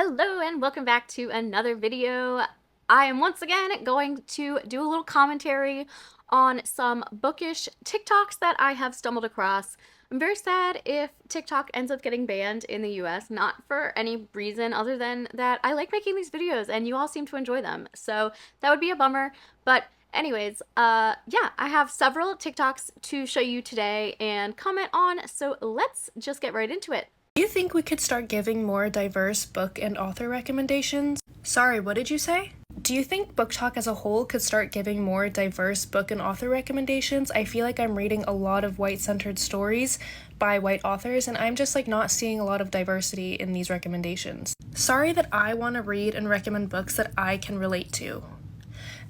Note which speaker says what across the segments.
Speaker 1: Hello and welcome back to another video. I am once again going to do a little commentary on some bookish TikToks that I have stumbled across. I'm very sad if TikTok ends up getting banned in the US, not for any reason other than that I like making these videos and you all seem to enjoy them. So that would be a bummer, but anyways, yeah, I have several TikToks to show you today and comment on, so let's just get right into it.
Speaker 2: Do you think we could start giving more diverse book and author recommendations? Sorry, what did you say? Do you think BookTok as a whole could start giving more diverse book and author recommendations? I feel like I'm reading a lot of white-centered stories by white authors, and I'm just not seeing a lot of diversity in these recommendations. Sorry that I want to read and recommend books that I can relate to.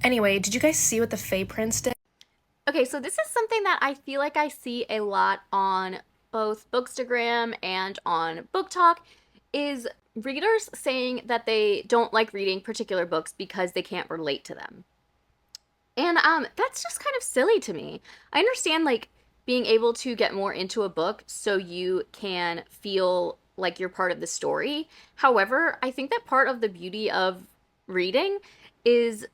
Speaker 2: Anyway, did you guys see what the Fae Prince did?
Speaker 1: Okay, so this is something that I feel like I see a lot on both Bookstagram and on BookTok, is readers saying that they don't like reading particular books because they can't relate to them. And that's just kind of silly to me. I understand being able to get more into a book so you can feel like you're part of the story. However, I think that part of the beauty of reading is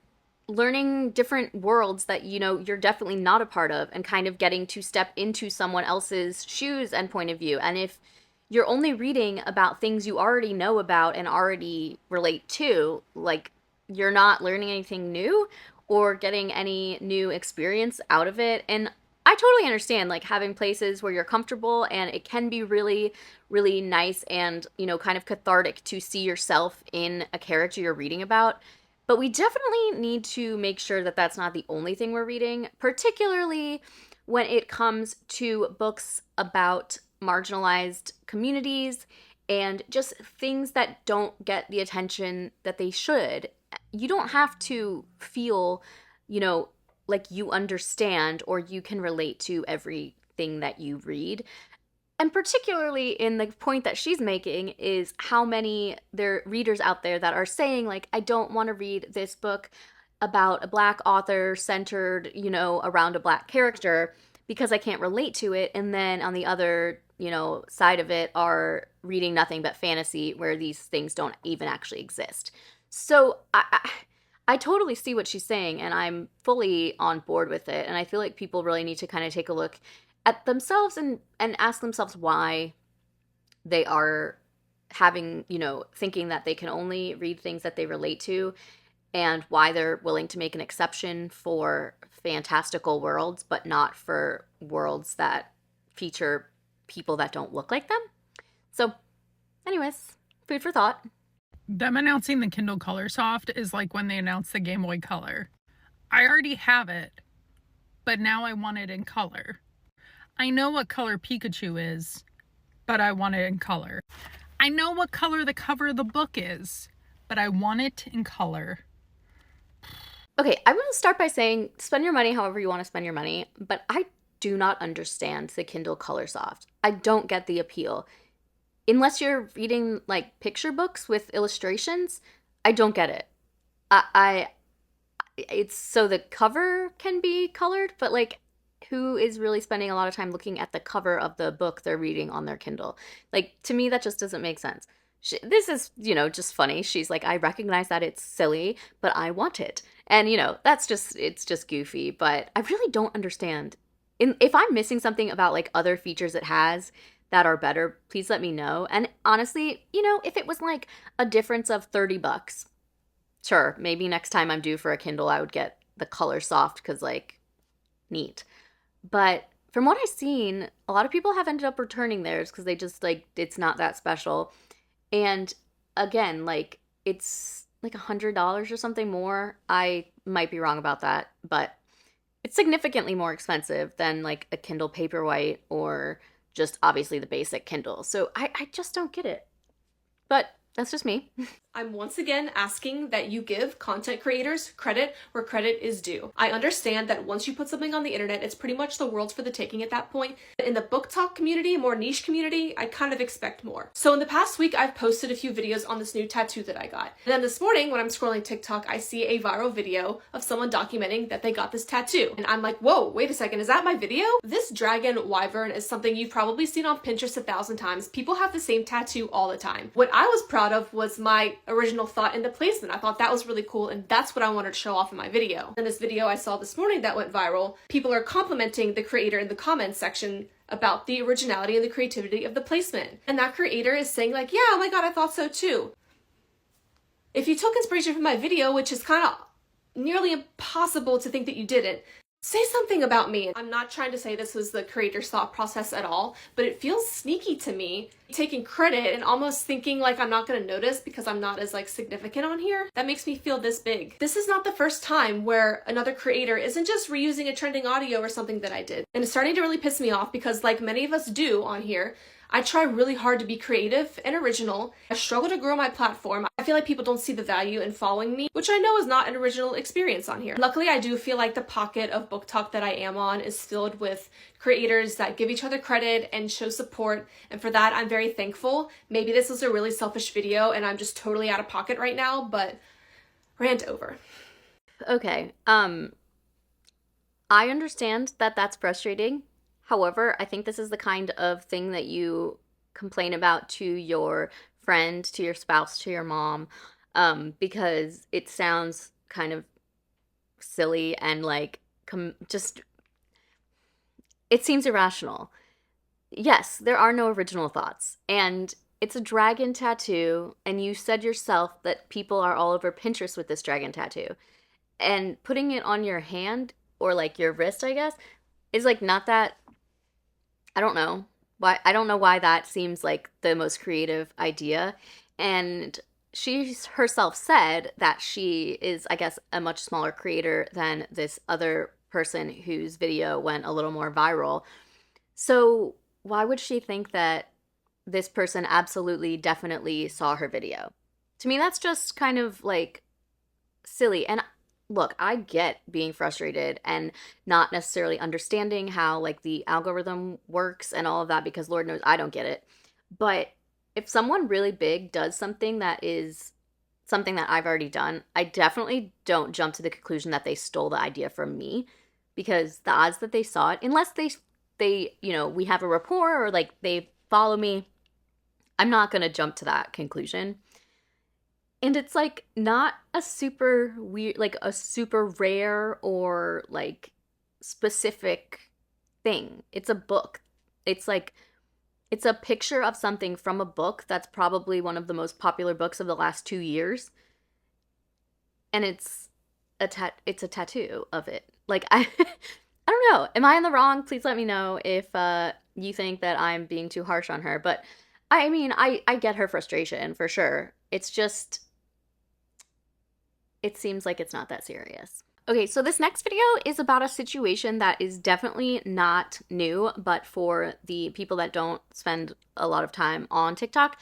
Speaker 1: learning different worlds that you're definitely not a part of and kind of getting to step into someone else's shoes and point of view. And if you're only reading about things you already know about and already relate to, you're not learning anything new or getting any new experience out of it. And I totally understand having places where you're comfortable, and it can be really, really nice and kind of cathartic to see yourself in a character you're reading about. But we definitely need to make sure that that's not the only thing we're reading, particularly when it comes to books about marginalized communities and just things that don't get the attention that they should. You don't have to feel, like you understand or you can relate to everything that you read. And particularly in the point that she's making is how many there are readers out there that are saying, I don't want to read this book about a Black author centered, around a Black character because I can't relate to it. And then on the other, side of it are reading nothing but fantasy where these things don't even actually exist. So I totally see what she's saying, and I'm fully on board with it. And I feel like people really need to kind of take a look at themselves and ask themselves why they are having, thinking that they can only read things that they relate to, and why they're willing to make an exception for fantastical worlds, but not for worlds that feature people that don't look like them. So, anyways, food for thought.
Speaker 3: Them announcing the Kindle colorsoft is like when they announced the Game Boy Color. I already have it, but now I want it in color. I know what color Pikachu is, but I want it in color. I know what color the cover of the book is, but I want it in color.
Speaker 1: Okay, I will start by saying spend your money however you want to spend your money, but I do not understand the Kindle colorsoft. I don't get the appeal. Unless you're reading picture books with illustrations, I don't get it. It's so the cover can be colored, but who is really spending a lot of time looking at the cover of the book they're reading on their Kindle? To me, that just doesn't make sense. This is, just funny. She's like, I recognize that it's silly, but I want it. And, it's just goofy, but I really don't understand. If I'm missing something about other features it has that are better, please let me know. And honestly, if it was a difference of $30, sure, maybe next time I'm due for a Kindle, I would get the colorsoft because neat. But from what I've seen, a lot of people have ended up returning theirs because they just it's not that special. And again, it's $100 or something more. I might be wrong about that, but it's significantly more expensive than a Kindle Paperwhite or just obviously the basic Kindle. So I just don't get it. But that's just me.
Speaker 4: I'm once again asking that you give content creators credit where credit is due. I understand that once you put something on the internet, it's pretty much the world's for the taking at that point. But in the BookTok community, more niche community, I kind of expect more. So in the past week, I've posted a few videos on this new tattoo that I got. And then this morning, when I'm scrolling TikTok, I see a viral video of someone documenting that they got this tattoo. And I'm like, whoa, wait a second, is that my video? This dragon wyvern is something you've probably seen on Pinterest 1,000 times. People have the same tattoo all the time. What I was proud of was my original thought in the placement. I thought that was really cool, and that's what I wanted to show off in my video. In this video I saw this morning that went viral, people are complimenting the creator in the comments section about the originality and the creativity of the placement. And that creator is saying like, yeah, oh my god, I thought so too. If you took inspiration from my video, which is kind of nearly impossible to think that you didn't, say something about me. I'm not trying to say this was the creator's thought process at all, but it feels sneaky to me, taking credit and almost thinking like I'm not gonna notice because I'm not as like significant on here. That makes me feel this big. This is not the first time where another creator isn't just reusing a trending audio or something that I did. And it's starting to really piss me off because like many of us do on here, I try really hard to be creative and original. I struggle to grow my platform. I feel like people don't see the value in following me, which I know is not an original experience on here. Luckily, I do feel like the pocket of book talk that I am on is filled with creators that give each other credit and show support, and for that, I'm very thankful. Maybe this was a really selfish video and I'm just totally out of pocket right now, but rant over.
Speaker 1: Okay, I understand that that's frustrating. However, I think this is the kind of thing that you complain about to your friend, to your spouse, to your mom, because it sounds kind of silly and like just, it seems irrational. Yes, there are no original thoughts, and it's a dragon tattoo, and you said yourself that people are all over Pinterest with this dragon tattoo, and putting it on your hand, or like your wrist, I guess, is like not that, I don't know why that seems like the most creative idea. And she herself said that she is, I guess, a much smaller creator than this other person whose video went a little more viral. So why would she think that this person absolutely definitely saw her video? To me, that's just kind of like silly. And look, I get being frustrated and not necessarily understanding how like the algorithm works and all of that, because Lord knows I don't get it. But if someone really big does something that is something that I've already done, I definitely don't jump to the conclusion that they stole the idea from me, because the odds that they saw it, unless they we have a rapport or like they follow me, I'm not going to jump to that conclusion. And it's like not a super weird, like a super rare or like specific thing. It's a book. It's like, it's a picture of something from a book that's probably one of the most popular books of the last 2 years. And it's a tattoo of it. Like, I don't know. Am I in the wrong? Please let me know if you think that I'm being too harsh on her. But I mean, I get her frustration for sure. It's just, it seems like it's not that serious. Okay, so this next video is about a situation that is definitely not new, but for the people that don't spend a lot of time on TikTok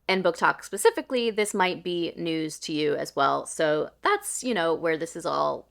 Speaker 1: and BookTok specifically, this might be news to you as well. So that's, where this is all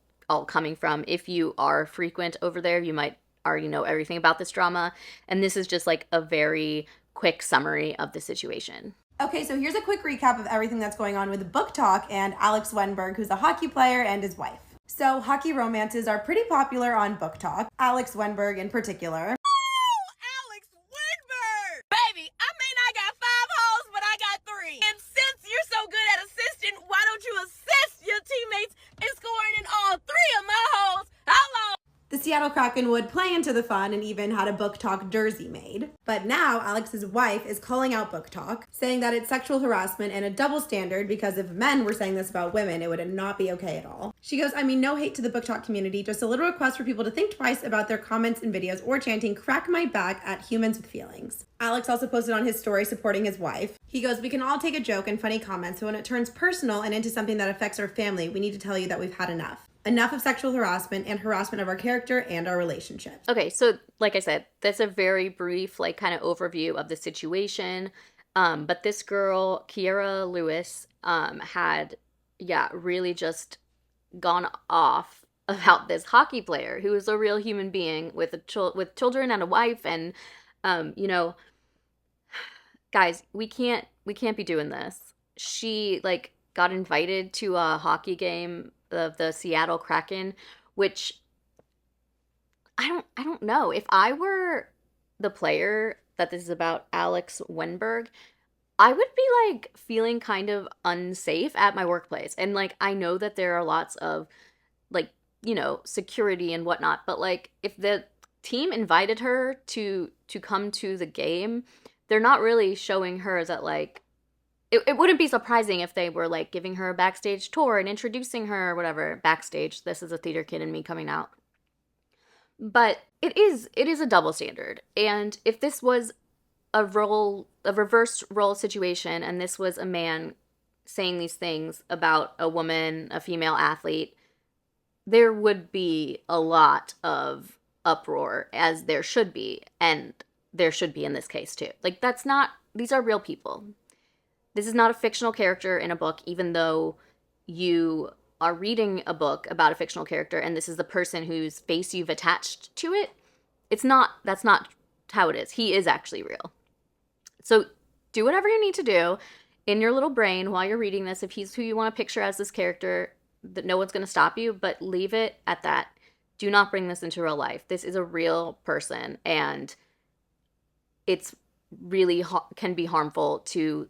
Speaker 1: coming from. If you are frequent over there, you might already know everything about this drama, and this is just like a very quick summary of the situation.
Speaker 5: Okay, so here's a quick recap of everything that's going on with BookTok and Alex Wenberg, who's a hockey player, and his wife. So hockey romances are pretty popular on BookTok, Alex Wenberg in particular.
Speaker 6: Alex Woodburn! Baby, I mean I got 5 holes, but I got 3. And since you're so good at assisting, why don't you assist your teammates in scoring in all 3 of my holes? Hello!
Speaker 5: The Seattle Kraken would play into the fun and even had a BookTok jersey made. But now Alex's wife is calling out BookTok, saying that it's sexual harassment and a double standard, because if men were saying this about women, it would not be okay at all. She goes, I mean, no hate to the BookTok community, just a little request for people to think twice about their comments and videos or chanting crack my back at humans with feelings. Alex also posted on his story supporting his wife. He goes, we can all take a joke and funny comments, but when it turns personal and into something that affects our family, we need to tell you that we've had enough. Enough of sexual harassment and harassment of our character and our relationship.
Speaker 1: Okay, so like I said, that's a very brief, like kind of overview of the situation. But this girl, Kiera Lewis, had, yeah, really just gone off about this hockey player who is a real human being with with children and a wife, and you know, guys, we can't be doing this. She like got invited to a hockey game of the Seattle Kraken, which I don't know. If I were the player that this is about, Alex Wenberg, I would be like feeling kind of unsafe at my workplace. And like I know that there are lots of like, security and whatnot, but like if the team invited her to come to the game, they're not really showing her that like it wouldn't be surprising if they were like giving her a backstage tour and introducing her or whatever. Backstage, this is a theater kid in me coming out. But it is a double standard. And if this was a reverse role situation, and this was a man saying these things about a woman, a female athlete, there would be a lot of uproar, as there should be, and there should be in this case too. Like, these are real people. This is not a fictional character in a book, even though you are reading a book about a fictional character and this is the person whose face you've attached to it. That's not how it is. He is actually real. So do whatever you need to do in your little brain while you're reading this. If he's who you want to picture as this character, that no one's going to stop you, but leave it at that. Do not bring this into real life. This is a real person, and it's really can be harmful to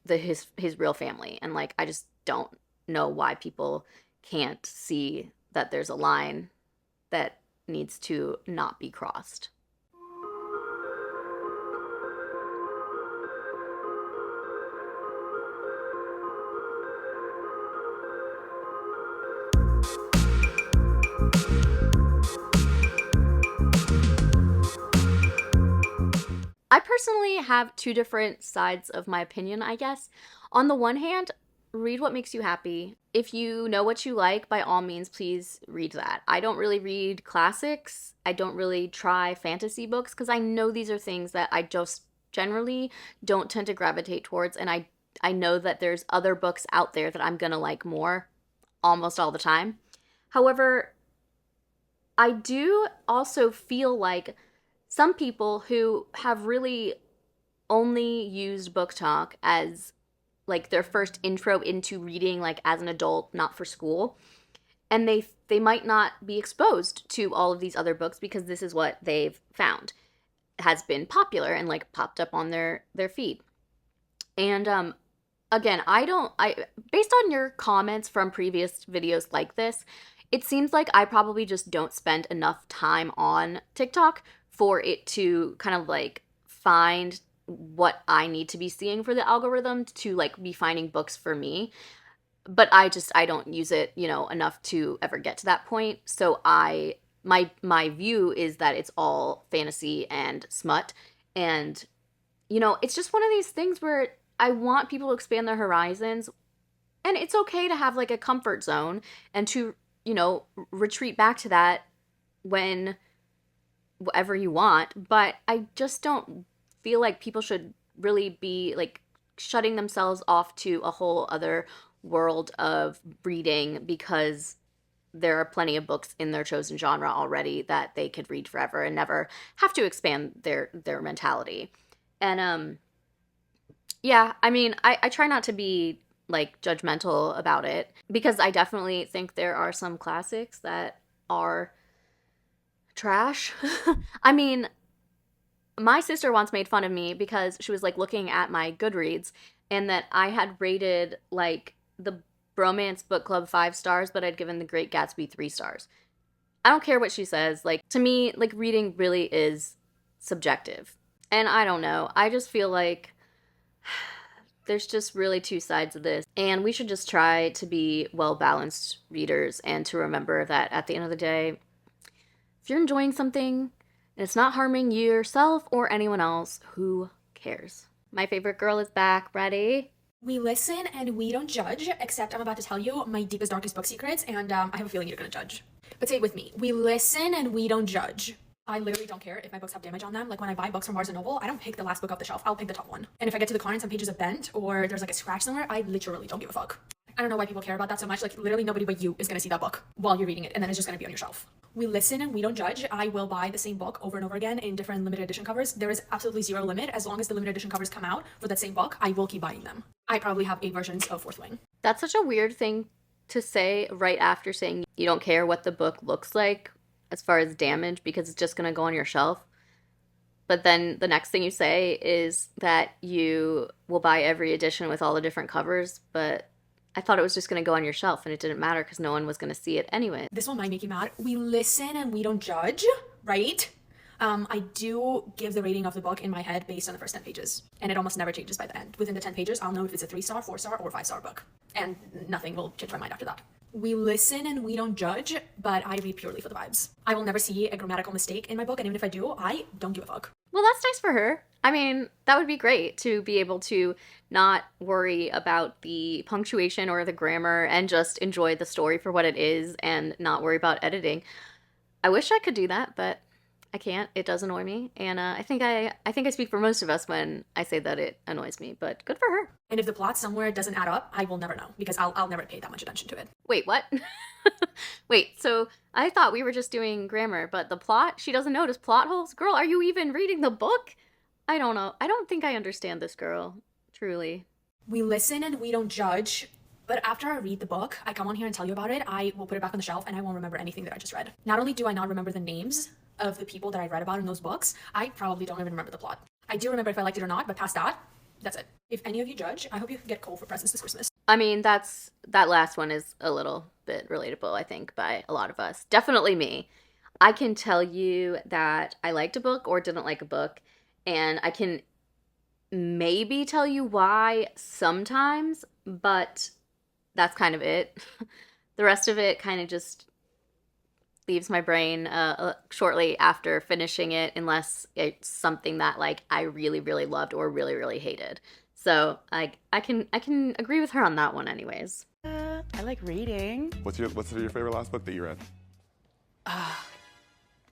Speaker 1: his real family. And like, I just don't know why people can't see that there's a line that needs to not be crossed. I personally have two different sides of my opinion, I guess. On the one hand, read what makes you happy. If you know what you like, by all means, please read that. I don't really read classics. I don't really try fantasy books because I know these are things that I just generally don't tend to gravitate towards. And I know that there's other books out there that I'm going to like more almost all the time. However, I do also feel like some people who have really only used BookTok as like their first intro into reading, like as an adult, not for school, and they might not be exposed to all of these other books because this is what they've found has been popular and like popped up on their feed. And again, I based on your comments from previous videos like this, it seems like I probably just don't spend enough time on TikTok for it to kind of like find what I need to be seeing for the algorithm to like be finding books for me. But I don't use it, enough to ever get to that point. So my view is that it's all fantasy and smut. And, it's just one of these things where I want people to expand their horizons. And it's okay to have like a comfort zone and to, retreat back to that when whatever you want. But I just don't feel like people should really be like shutting themselves off to a whole other world of reading because there are plenty of books in their chosen genre already that they could read forever and never have to expand their mentality. And yeah, I mean, I try not to be like judgmental about it because I definitely think there are some classics that are trash. I mean, my sister once made fun of me because she was like looking at my Goodreads and that I had rated like the Bromance Book Club 5 stars, but I'd given The Great Gatsby 3 stars. I don't care what she says. Like, to me, like, reading really is subjective. And I don't know. I just feel like there's just really two sides of this. And we should just try to be well-balanced readers and to remember that at the end of the day, if you're enjoying something and it's not harming yourself or anyone else, who cares? My favorite girl is back. Ready?
Speaker 7: We listen and we don't judge, except I'm about to tell you my deepest, darkest book secrets, and I have a feeling you're gonna judge. But say it with me. We listen and we don't judge. I literally don't care if my books have damage on them. Like when I buy books from Barnes & Noble, I don't pick the last book off the shelf. I'll pick the top one. And if I get to the corner and some pages are bent or there's like a scratch somewhere, I literally don't give a fuck. I don't know why people care about that so much. Like literally nobody but you is gonna see that book while you're reading it, and then it's just gonna be on your shelf. We listen and we don't judge. I will buy the same book over and over again in different limited edition covers. There is absolutely zero limit. As long as the limited edition covers come out for that same book, I will keep buying them. I probably have 8 versions of Fourth Wing.
Speaker 1: That's such a weird thing to say right after saying you don't care what the book looks like as far as damage because it's just going to go on your shelf. But then the next thing you say is that you will buy every edition with all the different covers, but I thought it was just going to go on your shelf and it didn't matter because no one was going to see it anyway.
Speaker 7: This one might make you mad. We listen and we don't judge, right? I do give the rating of the book in my head based on the first 10 pages, and it almost never changes by the end. Within the 10 pages, I'll know if it's a 3-star, 4-star, or 5-star book, and nothing will change my mind after that. We listen and we don't judge, but I read purely for the vibes. I will never see a grammatical mistake in my book, and even if I do, I don't give a fuck.
Speaker 1: Well, that's nice for her. I mean, that would be great to be able to not worry about the punctuation or the grammar and just enjoy the story for what it is and not worry about editing. I wish I could do that, but I can't. It does annoy me, and I think I speak for most of us when I say that it annoys me. But good for her.
Speaker 7: And if the plot somewhere doesn't add up, I will never know because I'll never pay that much attention to it.
Speaker 1: Wait, what? Wait, so I thought we were just doing grammar, but the plot? She doesn't notice plot holes? Girl, are you even reading the book? I don't know. I don't think I understand this girl, truly.
Speaker 7: We listen and we don't judge. But after I read the book, I come on here and tell you about it, I will put it back on the shelf and I won't remember anything that I just read. Not only do I not remember the names of the people that I read about in those books, I probably don't even remember the plot. I do remember if I liked it or not, but past that, that's it. If any of you judge, I hope you get coal for presents this Christmas.
Speaker 1: I mean, that last one is a little bit relatable, I think, by a lot of us. Definitely me. I can tell you that I liked a book or didn't like a book, and I can maybe tell you why sometimes, but that's kind of it. The rest of it kind of just leaves my brain shortly after finishing it, unless it's something that like I really, really loved or really, really hated. So I can agree with her on that one, anyways.
Speaker 8: I like reading.
Speaker 9: What's your favorite last book that you read?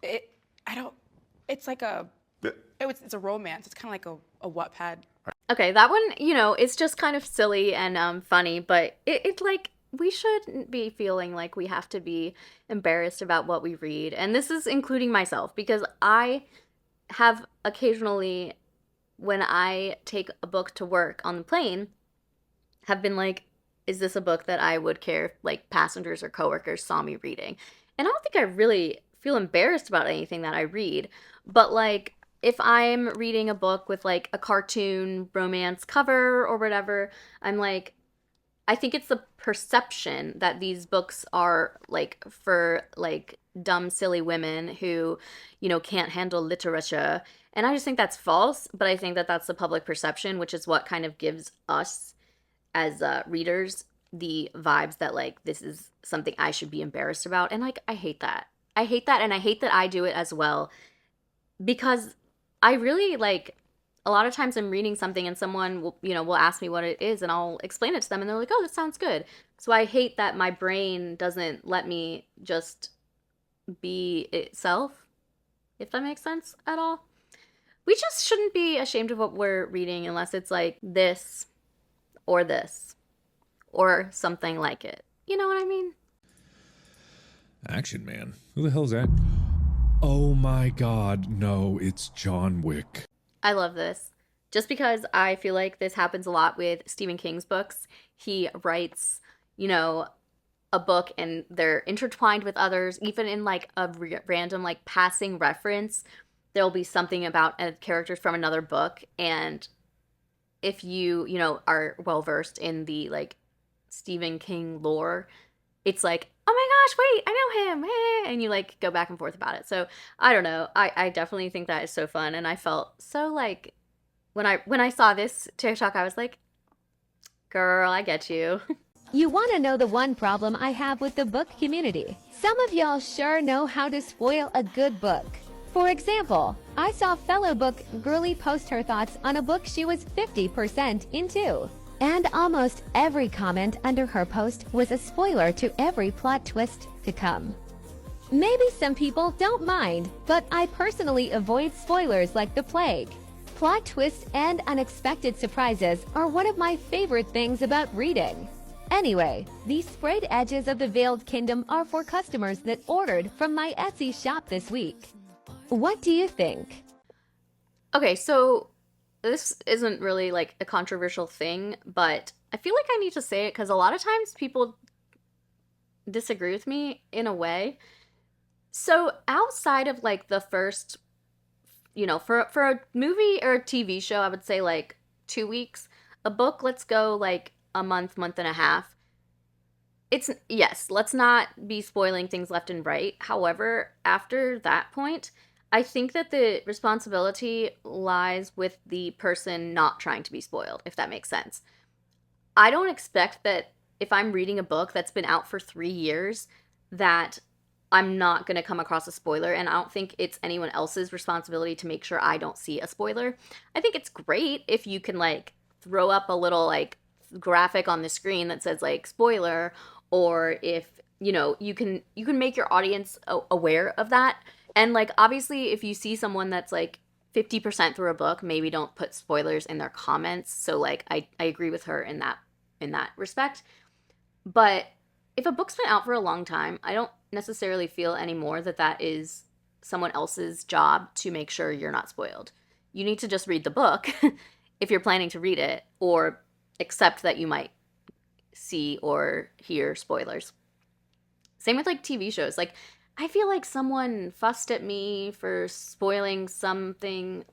Speaker 8: It's like it's a romance. It's kind of like a Wattpad.
Speaker 1: Okay, that one, it's just kind of silly and funny, but it like, we shouldn't be feeling like we have to be embarrassed about what we read. And this is including myself, because I have occasionally, when I take a book to work on the plane, have been like, is this a book that I would care if like passengers or coworkers saw me reading? And I don't think I really feel embarrassed about anything that I read, but like, if I'm reading a book with like a cartoon romance cover or whatever, I'm like, I think it's the perception that these books are like for like dumb, silly women who, can't handle literature. And I just think that's false, but I think that that's the public perception, which is what kind of gives us as readers the vibes that like this is something I should be embarrassed about. And like, I hate that. I hate that, and I hate that I do it as well, because I really like, a lot of times I'm reading something and someone will ask me what it is and I'll explain it to them and they're like, oh, that sounds good. So I hate that my brain doesn't let me just be itself, if that makes sense at all. We just shouldn't be ashamed of what we're reading unless it's like this or something like it. You know what I mean?
Speaker 10: Action Man. Who the hell is that? Oh my god, no, it's John Wick.
Speaker 1: I love this. Just because I feel like this happens a lot with Stephen King's books. He writes, a book and they're intertwined with others. Even in like a random like passing reference, there'll be something about a character from another book. And if you, are well versed in the like Stephen King lore, it's like, oh my gosh, wait, I know him, hey, and you like go back and forth about it. So I don't know. I definitely think that is so fun, and I felt so like when I saw this TikTok, I was like, girl, I get you.
Speaker 11: You want to know the one problem I have with the book community? Some of y'all sure know how to spoil a good book. For example, I saw fellow book Girly post her thoughts on a book she was 50% into. And almost every comment under her post was a spoiler to every plot twist to come. Maybe some people don't mind, but I personally avoid spoilers like the plague. Plot twists and unexpected surprises are one of my favorite things about reading. Anyway, these sprayed edges of the Veiled Kingdom are for customers that ordered from my Etsy shop this week. What do you think?
Speaker 1: Okay, so this isn't really like a controversial thing, but I feel like I need to say it because a lot of times people disagree with me in a way. So outside of like the first, for a movie or a TV show, I would say like 2 weeks. A book, let's go like a month and a half. Yes, let's not be spoiling things left and right. However, after that point, I think that the responsibility lies with the person not trying to be spoiled, if that makes sense. I don't expect that if I'm reading a book that's been out for 3 years, that I'm not going to come across a spoiler, and I don't think it's anyone else's responsibility to make sure I don't see a spoiler. I think it's great if you can like throw up a little like graphic on the screen that says like spoiler, or if you can make your audience aware of that. And like obviously if you see someone that's like 50% through a book, maybe don't put spoilers in their comments. So like I agree with her in that respect. But if a book's been out for a long time, I don't necessarily feel anymore that is someone else's job to make sure you're not spoiled. You need to just read the book if you're planning to read it, or accept that you might see or hear spoilers. Same with like TV shows. Like I feel like someone fussed at me for spoiling something,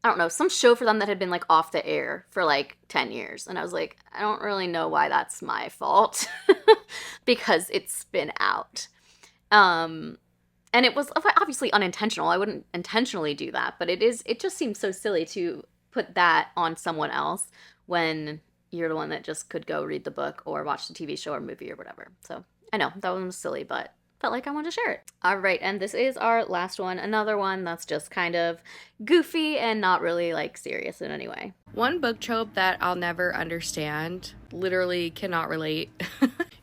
Speaker 1: I don't know, some show for them that had been like off the air for like 10 years. And I was like, I don't really know why that's my fault because it's been out. And it was obviously unintentional. I wouldn't intentionally do that, but it just seems so silly to put that on someone else when you're the one that just could go read the book or watch the TV show or movie or whatever. So I know that one was silly, but felt like I wanted to share it. All right, and this is our last one. Another one that's just kind of goofy and not really like serious in any way.
Speaker 12: One book trope that I'll never understand, literally cannot relate,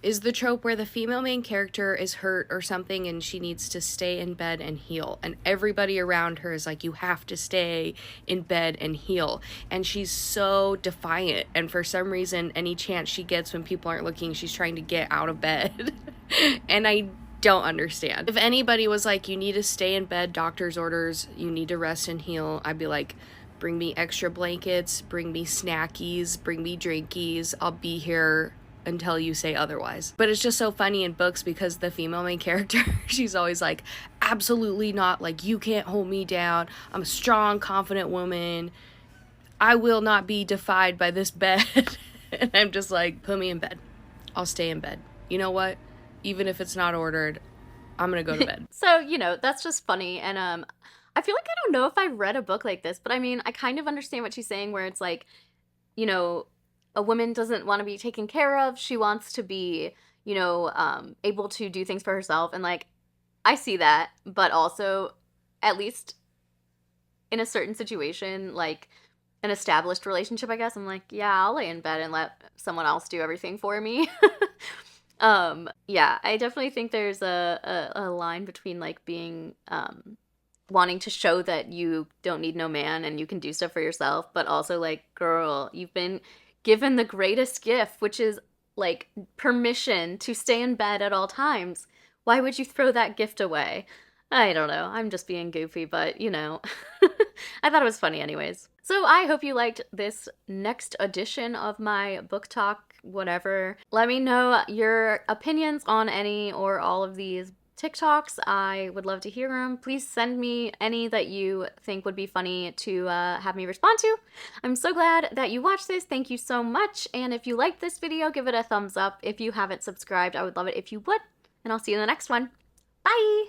Speaker 12: is the trope where the female main character is hurt or something and she needs to stay in bed and heal. And everybody around her is like, you have to stay in bed and heal. And she's so defiant. And for some reason, any chance she gets when people aren't looking, she's trying to get out of bed. And I don't understand. If anybody was like, you need to stay in bed, doctor's orders, you need to rest and heal, I'd be like, bring me extra blankets, bring me snackies, bring me drinkies, I'll be here until you say otherwise. But it's just so funny in books because the female main character, she's always like, absolutely not, like, you can't hold me down, I'm a strong, confident woman, I will not be defied by this bed. And I'm just like, put me in bed, I'll stay in bed. You know what? Even if it's not ordered, I'm gonna go to bed.
Speaker 1: So, that's just funny. And I feel like I don't know if I've read a book like this, but I mean, I kind of understand what she's saying, where it's like, a woman doesn't want to be taken care of. She wants to be, able to do things for herself. And like, I see that, but also, at least in a certain situation, like an established relationship, I guess, I'm like, yeah, I'll lay in bed and let someone else do everything for me. Yeah, I definitely think there's a line between like being, wanting to show that you don't need no man and you can do stuff for yourself, but also like, girl, you've been given the greatest gift, which is like permission to stay in bed at all times. Why would you throw that gift away? I don't know. I'm just being goofy, but I thought it was funny anyways. So I hope you liked this next edition of my book talk, whatever. Let me know your opinions on any or all of these TikToks. I would love to hear them. Please send me any that you think would be funny to have me respond to. I'm so glad that you watched this. Thank you so much. And if you liked this video, give it a thumbs up. If you haven't subscribed, I would love it if you would. And I'll see you in the next one. Bye!